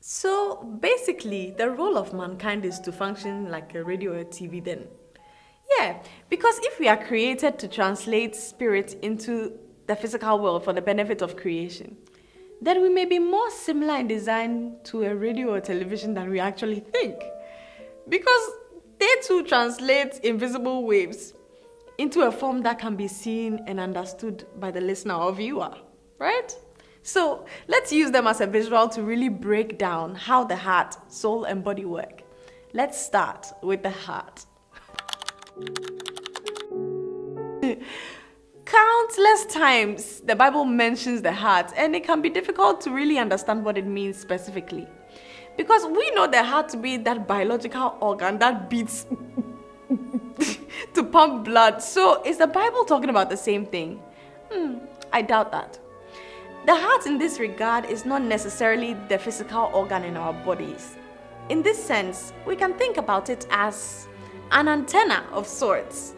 So basically, the role of mankind is to function like a radio or TV then. Yeah, because if we are created to translate spirit into the physical world for the benefit of creation, then we may be more similar in design to a radio or television than we actually think. Because they too translate invisible waves into a form that can be seen and understood by the listener or viewer, right? So let's use them as a visual to really break down how the heart, soul, and body work. Let's start with the heart. Countless times the Bible mentions the heart, and it can be difficult to really understand what it means specifically. Because we know the heart to be that biological organ that beats to pump blood. So is the Bible talking about the same thing? I doubt that. The heart in this regard is not necessarily the physical organ in our bodies. In this sense, we can think about it as an antenna of sorts.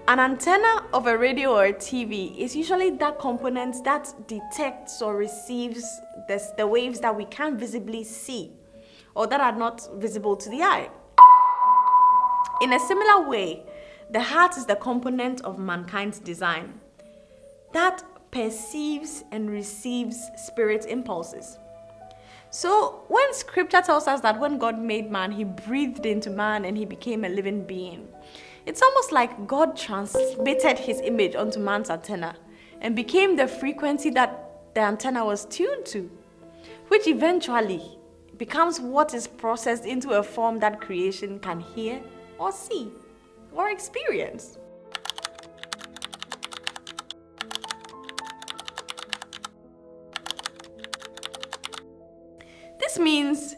An antenna of a radio or a TV is usually that component that detects or receives the waves that we can't visibly see or that are not visible to the eye. In a similar way, the heart is the component of mankind's design that perceives and receives spirit impulses. So when scripture tells us that when God made man, he breathed into man and he became a living being, it's almost like God transmitted his image onto man's antenna and became the frequency that the antenna was tuned to, which eventually becomes what is processed into a form that creation can hear or see or experience. This means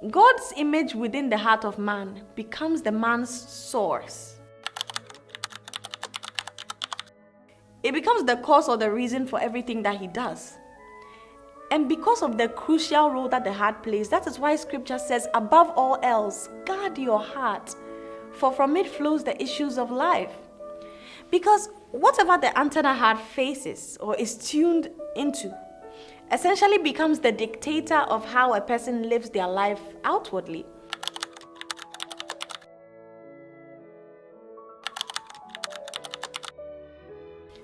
God's image within the heart of man becomes the man's source. It becomes the cause or the reason for everything that he does. And because of the crucial role that the heart plays, that is why scripture says, above all else, guard your heart, for from it flows the issues of life. Because whatever the antenna heart faces or is tuned into essentially becomes the dictator of how a person lives their life outwardly.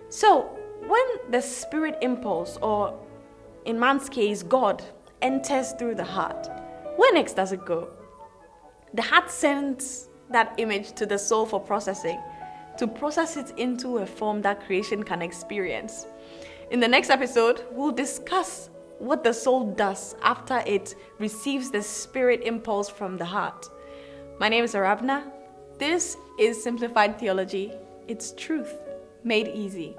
So, when the spirit impulse, or in man's case, God, enters through the heart, where next does it go? The heart sends that image to the soul for processing, to process it into a form that creation can experience. In the next episode, we'll discuss what the soul does after it receives the spirit impulse from the heart. My name is Arabna. This is Simplified Theology. It's truth made easy.